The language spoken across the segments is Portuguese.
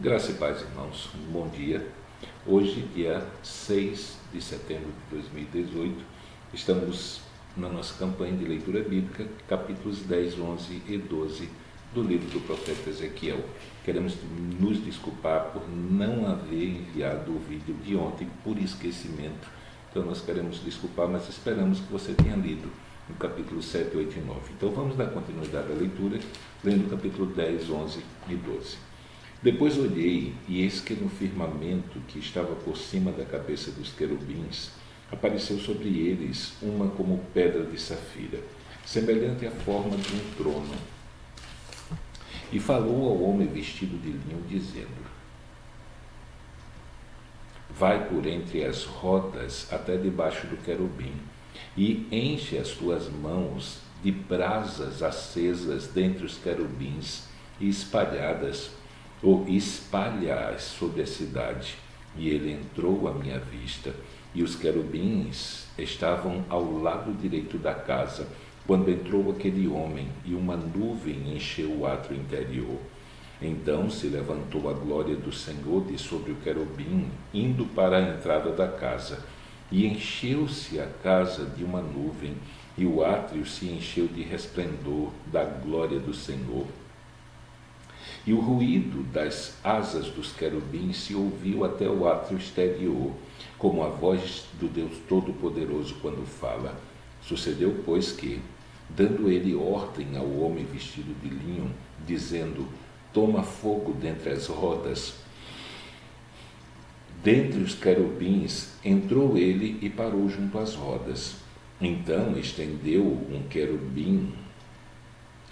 Graça e paz, irmãos. Um bom dia. Hoje, dia 6 de setembro de 2018, estamos na nossa campanha de leitura bíblica, capítulos 10, 11 e 12 do livro do profeta Ezequiel. Queremos nos desculpar por não haver enviado o vídeo de ontem por esquecimento. Então nós queremos desculpar, mas esperamos que você tenha lido no capítulo 7, 8 e 9. Então vamos dar continuidade à leitura, lendo o capítulo 10, 11 e 12. Depois olhei, e eis que no firmamento que estava por cima da cabeça dos querubins, apareceu sobre eles uma como pedra de safira, semelhante à forma de um trono. E falou ao homem vestido de linho, dizendo: vai por entre as rodas até debaixo do querubim, e enche as tuas mãos de brasas acesas dentre os querubins e espalhadas, ou espalha-as sobre a cidade. E ele entrou à minha vista, e os querubins estavam ao lado direito da casa, quando entrou aquele homem, e uma nuvem encheu o átrio interior. Então se levantou a glória do Senhor de sobre o querubim, indo para a entrada da casa, e encheu-se a casa de uma nuvem, e o átrio se encheu de resplendor da glória do Senhor. E o ruído das asas dos querubins se ouviu até o átrio exterior, como a voz do Deus Todo-Poderoso quando fala. Sucedeu, pois, que, dando ele ordem ao homem vestido de linho, dizendo: toma fogo dentre as rodas, dentre os querubins, entrou ele e parou junto às rodas. Então estendeu um querubim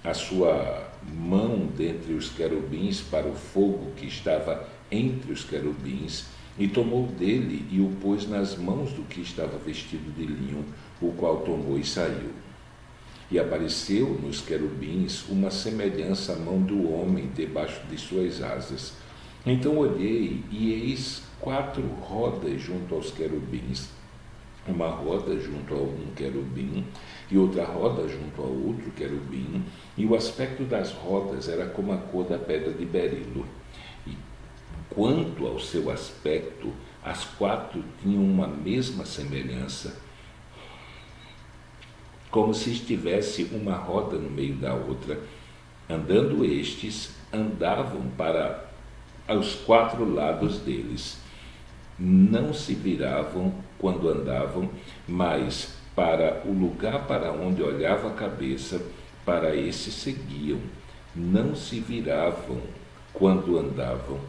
a sua mão dentre os querubins para o fogo que estava entre os querubins, e tomou dele e o pôs nas mãos do que estava vestido de linho, o qual tomou e saiu. E apareceu nos querubins uma semelhança à mão do homem debaixo de suas asas. Então olhei, e eis 4 rodas junto aos querubins, uma roda junto a um querubim, e outra roda junto a outro querubim, e o aspecto das rodas era como a cor da pedra de berilo. E quanto ao seu aspecto, as 4 tinham uma mesma semelhança, como se estivesse uma roda no meio da outra. Andando estes, andavam para os 4 lados deles. Não se viravam quando andavam, mas para o lugar para onde olhava a cabeça, para esse seguiam. Não se viravam quando andavam.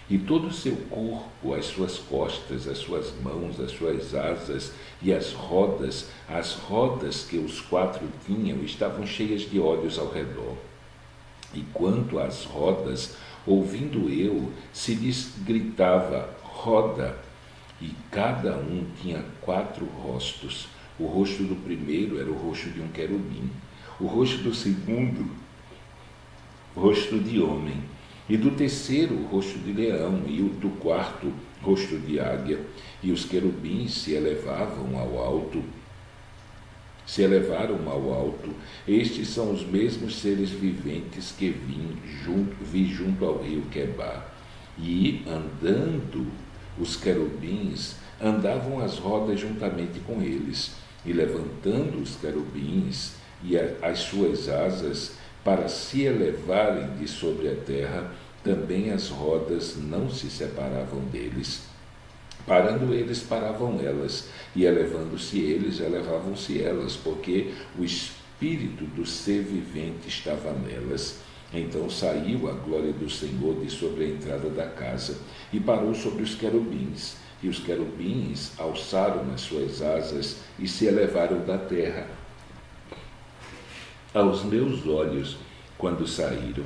E todo o seu corpo, as suas costas, as suas mãos, as suas asas e as rodas que os 4 tinham, estavam cheias de olhos ao redor. E quanto às rodas, ouvindo eu, se lhes gritava: roda. E cada um tinha 4 rostos. O rosto do primeiro era o rosto de um querubim, o rosto do segundo, rosto de homem, e do terceiro, o rosto de leão, e o do quarto, rosto de águia. E os querubins se elevaram ao alto. Estes são os mesmos seres viventes que vi junto ao rio Quebar. E andando os querubins, andavam as rodas juntamente com eles, e levantando os querubins e as suas asas para se elevarem de sobre a terra, também as rodas não se separavam deles. Parando eles, paravam elas, e elevando-se eles, elevavam-se elas, porque o espírito do ser vivente estava nelas. Então saiu a glória do Senhor de sobre a entrada da casa, e parou sobre os querubins. E os querubins alçaram as suas asas e se elevaram da terra aos meus olhos quando saíram,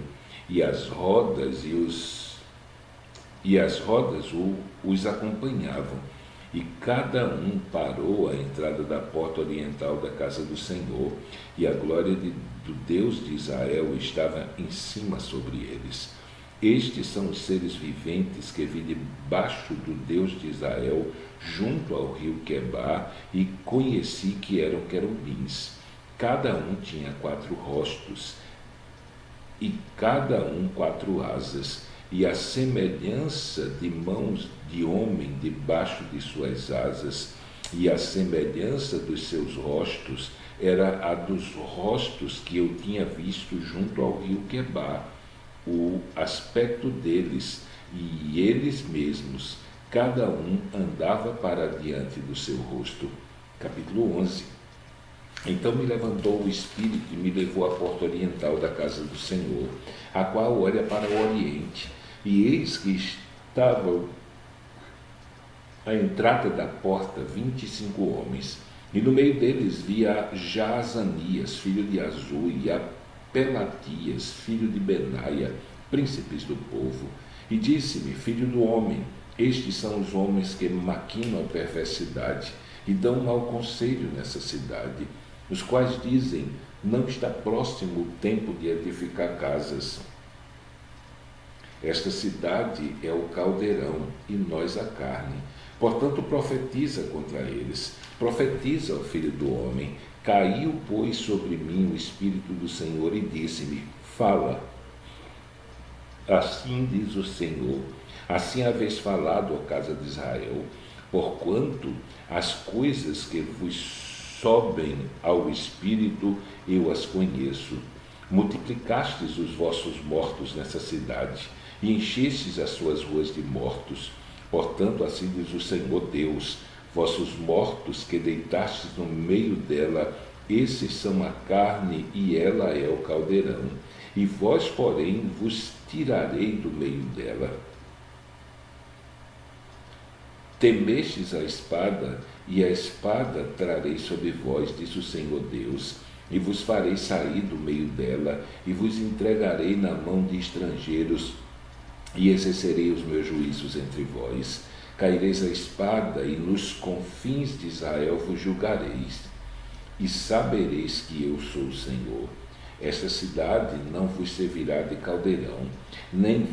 e as rodas os acompanhavam, e cada um parou à entrada da porta oriental da casa do Senhor, e a glória do Deus de Israel estava em cima sobre eles. Estes são os seres viventes que vi debaixo do Deus de Israel, junto ao rio Quebar, e conheci que eram querubins. Cada um tinha 4 rostos, e cada um 4 asas, e a semelhança de mãos de homem debaixo de suas asas, e a semelhança dos seus rostos era a dos rostos que eu tinha visto junto ao rio Quebar, o aspecto deles, e eles mesmos, cada um andava para diante do seu rosto. Capítulo 11. Então me levantou o Espírito e me levou à porta oriental da casa do Senhor, a qual olha para o oriente, e eis que estavam à entrada da porta 25 homens, e no meio deles via Jaazanias, filho de Azul, e a Pelatias, filho de Benaia, príncipes do povo. E disse-me: filho do homem, estes são os homens que maquinam perversidade e dão mau conselho nessa cidade, os quais dizem: não está próximo o tempo de edificar casas. Esta cidade é o caldeirão e nós a carne. Portanto, profetiza contra eles. Profetiza, ó filho do homem. Caiu, pois, sobre mim o Espírito do Senhor e disse-me: fala. Assim diz o Senhor: assim haveis falado, ó casa de Israel, porquanto as coisas que vos sobem ao Espírito eu as conheço. Multiplicastes os vossos mortos nessa cidade, e enchestes as suas ruas de mortos. Portanto, assim diz o Senhor Deus: vossos mortos que deitastes no meio dela, esses são a carne e ela é o caldeirão. E vós, porém, vos tirarei do meio dela. Temestes a espada, e a espada trarei sobre vós, diz o Senhor Deus, e vos farei sair do meio dela, e vos entregarei na mão de estrangeiros, e exercerei os meus juízos entre vós. Caireis a espada, e nos confins de Israel vos julgareis, e sabereis que eu sou o Senhor. Esta cidade não vos servirá de caldeirão, nem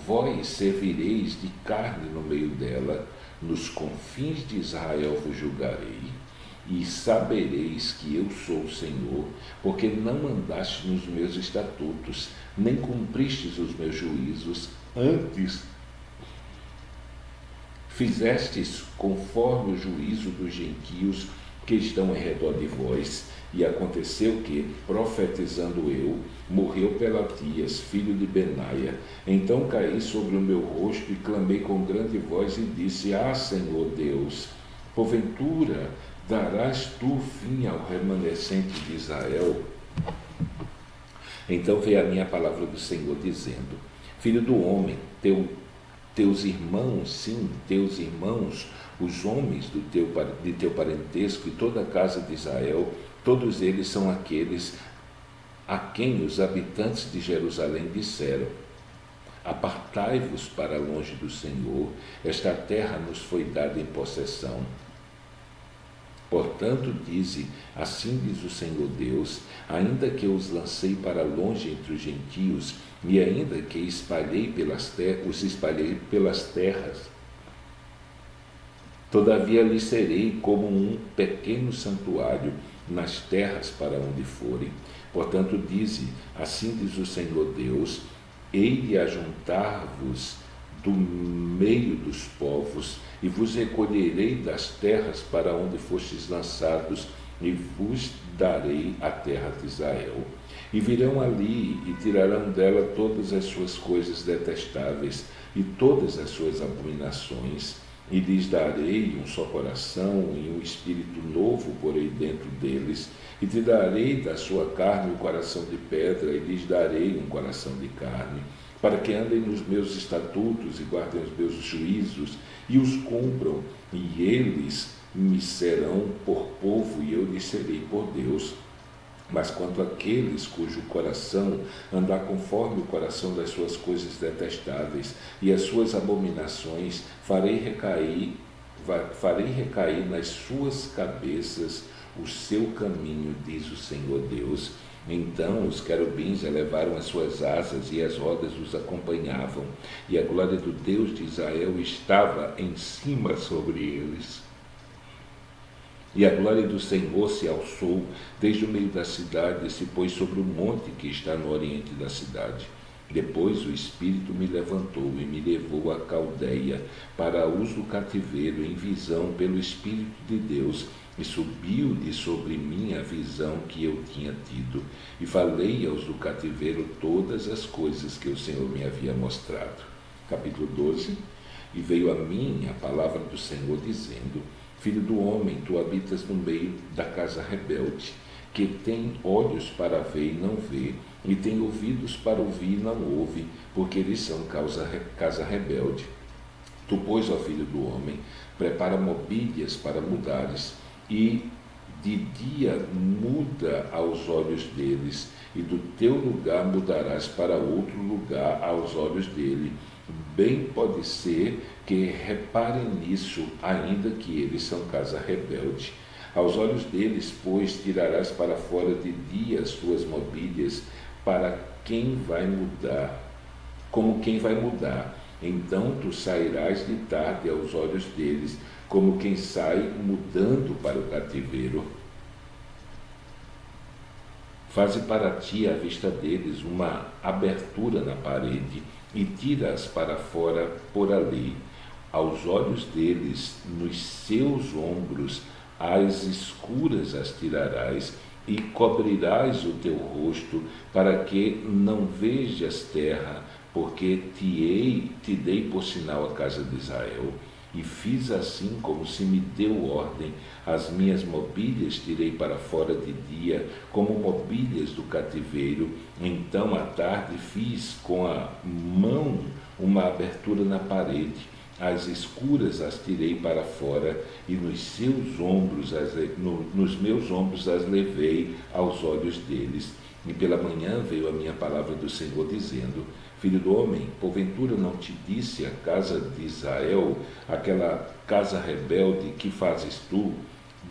vós servireis de carne no meio dela. Nos confins de Israel vos julgarei, e sabereis que eu sou o Senhor, porque não andastes nos meus estatutos, nem cumpristes os meus juízos, antes fizestes conforme o juízo dos gentios que estão em redor de vós. E aconteceu que, profetizando eu, morreu Pelatias, filho de Benaia. Então caí sobre o meu rosto e clamei com grande voz e disse: ah, Senhor Deus, porventura darás tu fim ao remanescente de Israel? Então veio a minha palavra do Senhor dizendo: filho do homem, teus irmãos, sim, teus irmãos, os homens de teu parentesco e toda a casa de Israel, todos eles são aqueles a quem os habitantes de Jerusalém disseram: apartai-vos para longe do Senhor, esta terra nos foi dada em possessão. Portanto, dize: assim diz o Senhor Deus, ainda que eu os lancei para longe entre os gentios, e ainda que os espalhei pelas terras, todavia lhes serei como um pequeno santuário nas terras para onde forem. Portanto, dize: assim diz o Senhor Deus, hei de ajuntar-vos do meio dos povos, e vos recolherei das terras para onde fostes lançados, e vos darei a terra de Israel. E virão ali, e tirarão dela todas as suas coisas detestáveis, e todas as suas abominações, e lhes darei um só coração, e um espírito novo porei dentro deles, e te darei da sua carne um coração de pedra, e lhes darei um coração de carne, para que andem nos meus estatutos e guardem os meus juízos, e os cumpram, e eles me serão por povo, e eu lhes serei por Deus. Mas quanto àqueles cujo coração andar conforme o coração das suas coisas detestáveis e as suas abominações, farei recair nas suas cabeças o seu caminho, diz o Senhor Deus. Então os querubins elevaram as suas asas e as rodas os acompanhavam, e a glória do Deus de Israel estava em cima sobre eles. E a glória do Senhor se alçou desde o meio da cidade e se pôs sobre o monte que está no oriente da cidade. Depois o Espírito me levantou e me levou à Caldeia, para uso do cativeiro, em visão pelo Espírito de Deus, e subiu de sobre mim a visão que eu tinha tido, e falei aos do cativeiro todas as coisas que o Senhor me havia mostrado. Capítulo 12. E veio a mim a palavra do Senhor, dizendo: Filho do homem, tu habitas no meio da casa rebelde, que tem olhos para ver e não vê, e tem ouvidos para ouvir e não ouve, porque eles são casa rebelde. Tu, pois, ó filho do homem, prepara mobílias para mudares, e de dia muda aos olhos deles, e do teu lugar mudarás para outro lugar aos olhos dele. Bem pode ser que reparem nisso, ainda que eles são casa rebelde. Aos olhos deles, pois, tirarás para fora de dia as tuas mobílias, para quem vai mudar, como quem vai mudar. Então tu sairás de tarde aos olhos deles, como quem sai mudando para o cativeiro. Faze para ti à vista deles uma abertura na parede, e tira-as para fora por ali. Aos olhos deles, nos seus ombros, às escuras as tirarás, e cobrirás o teu rosto, para que não vejas terra, porque te dei por sinal a casa de Israel. E fiz assim como se me deu ordem. As minhas mobílias tirei para fora de dia, como mobílias do cativeiro. Então à tarde fiz com a mão uma abertura na parede. As escuras as tirei para fora, e nos meus ombros as levei aos olhos deles. E pela manhã veio a minha palavra do Senhor, dizendo: Filho do homem, porventura não te disse a casa de Israel, aquela casa rebelde, que fazes tu?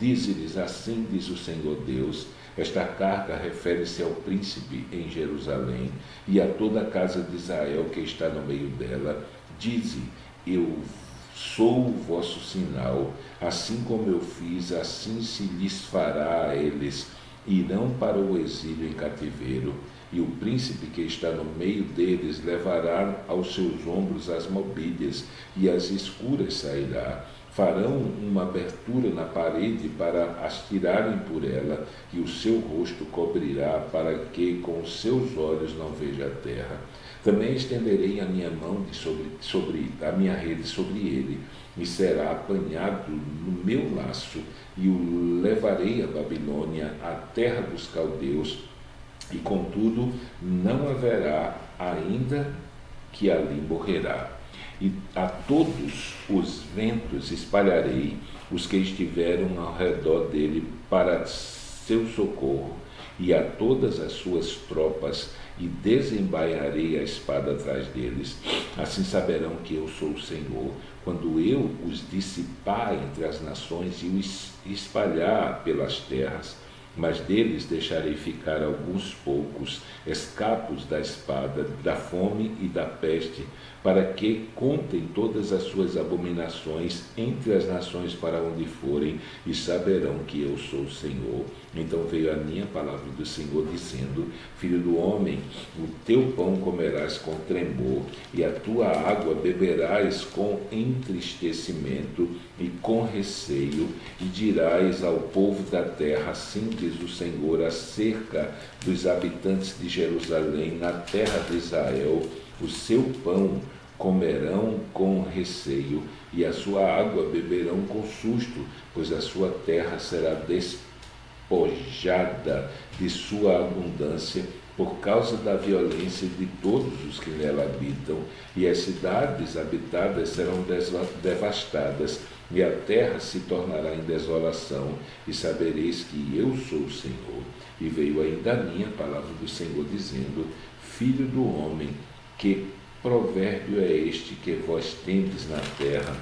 Dize-lhes: assim diz o Senhor Deus: esta carga refere-se ao príncipe em Jerusalém e a toda a casa de Israel que está no meio dela. Dize: eu sou o vosso sinal, assim como eu fiz, assim se lhes fará a eles. Irão para o exílio em cativeiro, e o príncipe que está no meio deles levará aos seus ombros as mobílias, e as escuras sairá. Farão uma abertura na parede para as tirarem por ela, e o seu rosto cobrirá, para que com os seus olhos não veja a terra. Também estenderei a minha mão sobre a minha rede sobre ele, e será apanhado no meu laço, e o levarei a Babilônia, a terra dos caldeus, e contudo não haverá ainda que ali morrerá. E a todos os ventos espalharei os que estiveram ao redor dele para seu socorro, e a todas as suas tropas, e desembainharei a espada atrás deles. Assim saberão que eu sou o Senhor, quando eu os dissipar entre as nações e os espalhar pelas terras. Mas deles deixarei ficar alguns poucos, escapos da espada, da fome e da peste, para que contem todas as suas abominações entre as nações para onde forem, e saberão que eu sou o Senhor. Então veio a minha palavra do Senhor, dizendo: Filho do homem, o teu pão comerás com tremor, e a tua água beberás com entristecimento e com receio, e dirás ao povo da terra: assim diz o Senhor acerca dos habitantes de Jerusalém, na terra de Israel: o seu pão comerão com receio, e a sua água beberão com susto, pois a sua terra será despojada de sua abundância, por causa da violência de todos os que nela habitam, e as cidades habitadas serão devastadas, e a terra se tornará em desolação, e sabereis que eu sou o Senhor. E veio ainda a minha palavra do Senhor, dizendo: Filho do homem, que provérbio é este que vós tendes na terra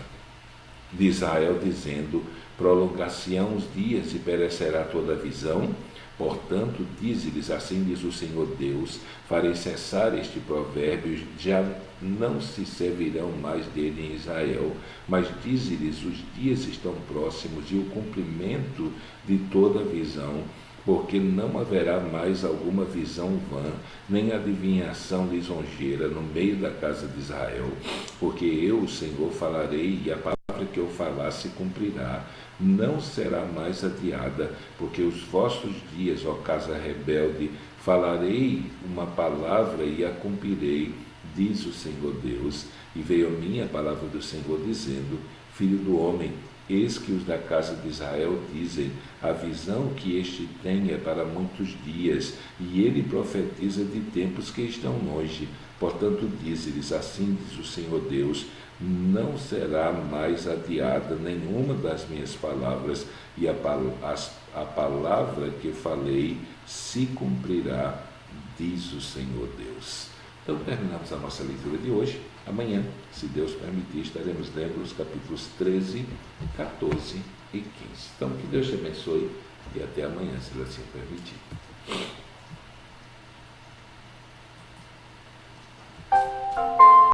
de Israel, dizendo: prolongar-se-ão os dias e perecerá toda a visão? Portanto, dize-lhes: assim diz o Senhor Deus: farei cessar este provérbio, já não se servirão mais dele em Israel. Mas dize-lhes: os dias estão próximos, e o cumprimento de toda a visão. porque não haverá mais alguma visão vã, nem adivinhação lisonjeira no meio da casa de Israel, porque eu, o Senhor, falarei, e a palavra que eu falar se cumprirá, não será mais adiada, porque os vossos dias, ó casa rebelde, falarei uma palavra e a cumprirei, diz o Senhor Deus. E veio a mim a palavra do Senhor dizendo: Filho do homem, eis que os da casa de Israel dizem: a visão que este tem é para muitos dias, e ele profetiza de tempos que estão longe. Portanto, dize-lhes: assim diz o Senhor Deus, não será mais adiada nenhuma das minhas palavras, e a palavra que falei se cumprirá, diz o Senhor Deus. Então, terminamos a nossa leitura de hoje. Amanhã, se Deus permitir, estaremos lendo os capítulos 13, 14 e 15. Então, que Deus te abençoe e até amanhã, se Ele assim permitir.